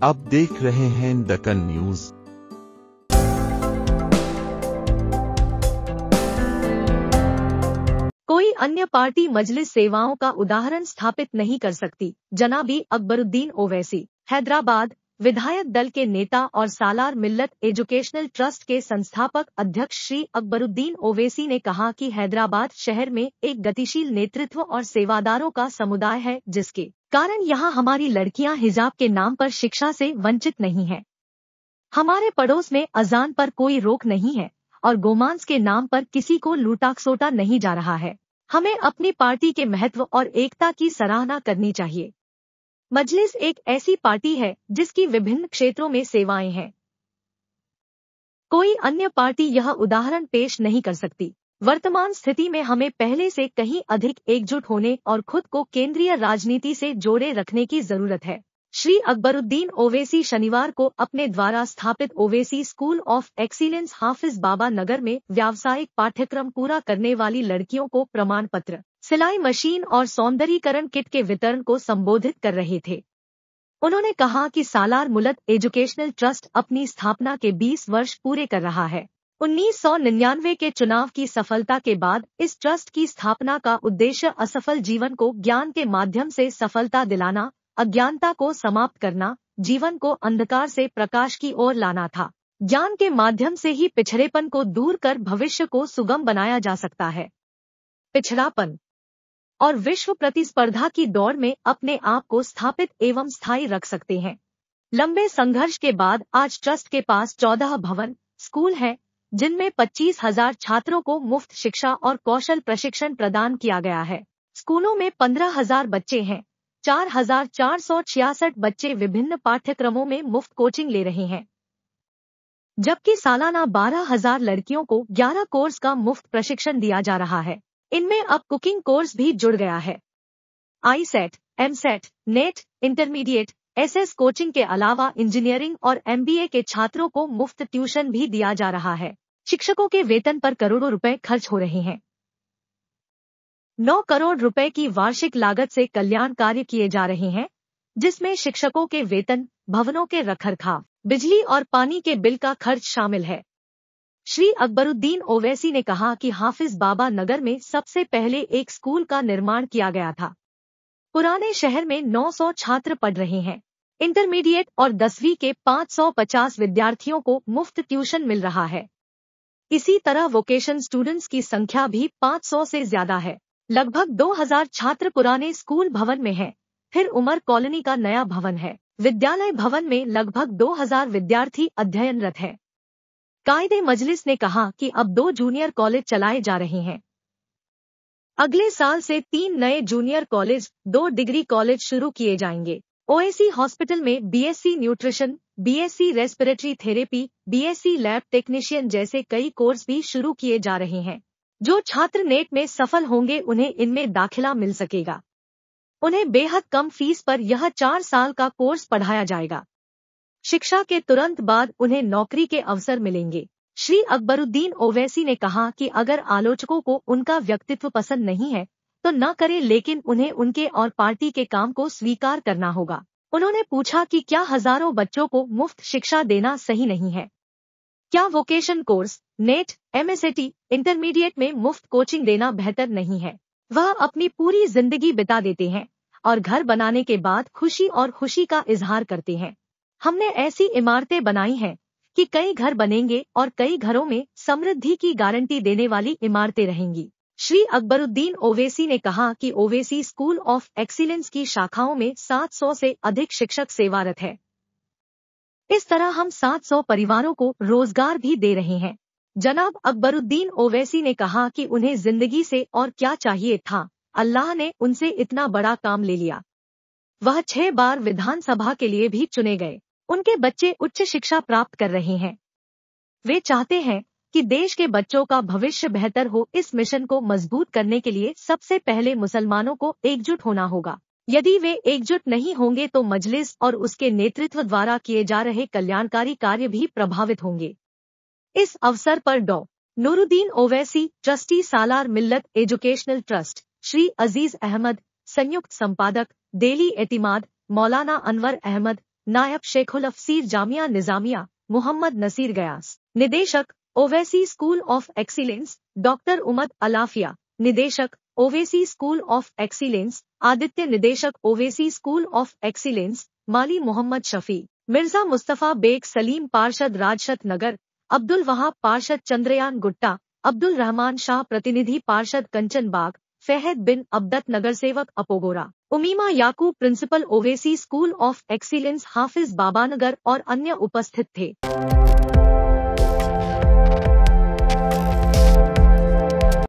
आप देख रहे हैं दक्कन न्यूज। कोई अन्य पार्टी मजलिस सेवाओं का उदाहरण स्थापित नहीं कर सकती। जनाबी अकबरुद्दीन ओवैसी, हैदराबाद। विधायक दल के नेता और सालार मिल्लत एजुकेशनल ट्रस्ट के संस्थापक अध्यक्ष श्री अकबरुद्दीन ओवैसी ने कहा कि हैदराबाद शहर में एक गतिशील नेतृत्व और सेवादारों का समुदाय है, जिसके कारण यहाँ हमारी लड़कियां हिजाब के नाम पर शिक्षा से वंचित नहीं हैं। हमारे पड़ोस में अजान पर कोई रोक नहीं है और गोमांस के नाम पर किसी को लूटाखसोटा नहीं जा रहा है। हमें अपनी पार्टी के महत्व और एकता की सराहना करनी चाहिए। मजलिस एक ऐसी पार्टी है जिसकी विभिन्न क्षेत्रों में सेवाएं हैं। कोई अन्य पार्टी यह उदाहरण पेश नहीं कर सकती। वर्तमान स्थिति में हमें पहले से कहीं अधिक एकजुट होने और खुद को केंद्रीय राजनीति से जोड़े रखने की जरूरत है। श्री अकबरुद्दीन ओवैसी शनिवार को अपने द्वारा स्थापित ओवैसी स्कूल ऑफ एक्सीलेंस हाफिज बाबा नगर में व्यावसायिक पाठ्यक्रम पूरा करने वाली लड़कियों को प्रमाण पत्र, सिलाई मशीन और सौंदर्यीकरण किट के वितरण को संबोधित कर रहे थे। उन्होंने कहा कि सालार मिल्लत एजुकेशनल ट्रस्ट अपनी स्थापना के 20 वर्ष पूरे कर रहा है। 1999 के चुनाव की सफलता के बाद इस ट्रस्ट की स्थापना का उद्देश्य असफल जीवन को ज्ञान के माध्यम से सफलता दिलाना, अज्ञानता को समाप्त करना, जीवन को अंधकार से प्रकाश की ओर लाना था। ज्ञान के माध्यम से ही पिछड़ेपन को दूर कर भविष्य को सुगम बनाया जा सकता है। पिछड़ापन और विश्व प्रतिस्पर्धा की दौड़ में अपने आप को स्थापित एवं स्थायी रख सकते हैं। लंबे संघर्ष के बाद आज ट्रस्ट के पास 14 भवन स्कूल हैं, जिनमें 25,000 छात्रों को मुफ्त शिक्षा और कौशल प्रशिक्षण प्रदान किया गया है। स्कूलों में 15,000 बच्चे हैं। 4,466 बच्चे विभिन्न पाठ्यक्रमों में मुफ्त कोचिंग ले रहे हैं, जबकि सालाना 12,000 लड़कियों को 11 कोर्स का मुफ्त प्रशिक्षण दिया जा रहा है। इनमें अब कुकिंग कोर्स भी जुड़ गया है। ICET, EAMCET, NET, intermediate, SS coaching के अलावा इंजीनियरिंग और एमबीए के छात्रों को मुफ्त ट्यूशन भी दिया जा रहा है। शिक्षकों के वेतन पर करोड़ों रुपए खर्च हो रहे हैं। 9 करोड़ रुपए की वार्षिक लागत से कल्याण कार्य किए जा रहे हैं, जिसमें शिक्षकों के वेतन, भवनों के रखरखाव, बिजली और पानी के बिल का खर्च शामिल है। श्री अकबरुद्दीन ओवैसी ने कहा कि हाफिज बाबा नगर में सबसे पहले एक स्कूल का निर्माण किया गया था। पुराने शहर में 900 छात्र पढ़ रहे हैं। इंटरमीडिएट और 10वीं के 550 विद्यार्थियों को मुफ्त ट्यूशन मिल रहा है। इसी तरह वोकेशन स्टूडेंट्स की संख्या भी 500 से ज्यादा है। लगभग 2000 छात्र पुराने स्कूल भवन में हैं। फिर उमर कॉलोनी का नया भवन है। विद्यालय भवन में लगभग 2000 विद्यार्थी अध्ययनरत हैं। कायदे मजलिस ने कहा कि अब 2 जूनियर कॉलेज चलाए जा रहे हैं। अगले साल से 3 नए जूनियर कॉलेज, 2 डिग्री कॉलेज शुरू किए जाएंगे। ओएसी हॉस्पिटल में BSc nutrition, BSc respiratory therapy, BSc lab technician जैसे कई कोर्स भी शुरू किए जा रहे हैं। जो छात्र नेट में सफल होंगे उन्हें इनमें दाखिला मिल सकेगा। उन्हें बेहद कम फीस पर यह 4 साल का कोर्स पढ़ाया जाएगा। शिक्षा के तुरंत बाद उन्हें नौकरी के अवसर मिलेंगे। श्री अकबरुद्दीन ओवैसी ने कहा कि अगर आलोचकों को उनका व्यक्तित्व पसंद नहीं है तो न करें, लेकिन उन्हें उनके और पार्टी के काम को स्वीकार करना होगा। उन्होंने पूछा कि क्या हजारों बच्चों को मुफ्त शिक्षा देना सही नहीं है? क्या वोकेशन कोर्स, नेट, एमएसएटी, इंटरमीडिएट में मुफ्त कोचिंग देना बेहतर नहीं है? वह अपनी पूरी जिंदगी बिता देते हैं और घर बनाने के बाद खुशी का इजहार करते हैं। हमने ऐसी इमारतें बनाई हैं कि कई घर बनेंगे और कई घरों में समृद्धि की गारंटी देने वाली इमारतें रहेंगी। श्री अकबरुद्दीन ओवैसी ने कहा कि ओवैसी स्कूल ऑफ एक्सीलेंस की शाखाओं में 700 से अधिक शिक्षक सेवारत है। इस तरह हम 700 परिवारों को रोजगार भी दे रहे हैं। जनाब अकबरुद्दीन ओवैसी ने कहा कि उन्हें जिंदगी से और क्या चाहिए था, अल्लाह ने उनसे इतना बड़ा काम ले लिया। वह 6 बार विधानसभा के लिए भी चुने गए। उनके बच्चे उच्च शिक्षा प्राप्त कर रहे हैं। वे चाहते हैं कि देश के बच्चों का भविष्य बेहतर हो। इस मिशन को मजबूत करने के लिए सबसे पहले मुसलमानों को एकजुट होना होगा। यदि वे एकजुट नहीं होंगे तो मजलिस और उसके नेतृत्व द्वारा किए जा रहे कल्याणकारी कार्य भी प्रभावित होंगे। इस अवसर पर डॉ. नूरुद्दीन ओवैसी, ट्रस्टी सालार मिल्लत एजुकेशनल ट्रस्ट, श्री अजीज अहमद, संयुक्त संपादक, डेली एतिमाद, मौलाना अनवर अहमद, नायब शेखुल अफसीर जामिया निजामिया मोहम्मद नसीर गयास, निदेशक Owaisi school of excellence doctor Umad Alafia, निदेशक Owaisi school of excellence Aditya, निदेशक ओवैसी स्कूल ऑफ एक्सीलेंस माली मोहम्मद शफी, मिर्जा मुस्तफा बेग सलीम पार्षद राजशत नगर, अब्दुल वहाब पार्षद चंद्रयान गुट्टा, अब्दुल रहमान शाह प्रतिनिधि पार्षद कंचन बाग, फहद बिन अब्दत नगर सेवक अपोगोरा, Umaima Yakub principal Owaisi school of excellence Hafiz Babanagar और अन्य उपस्थित थे।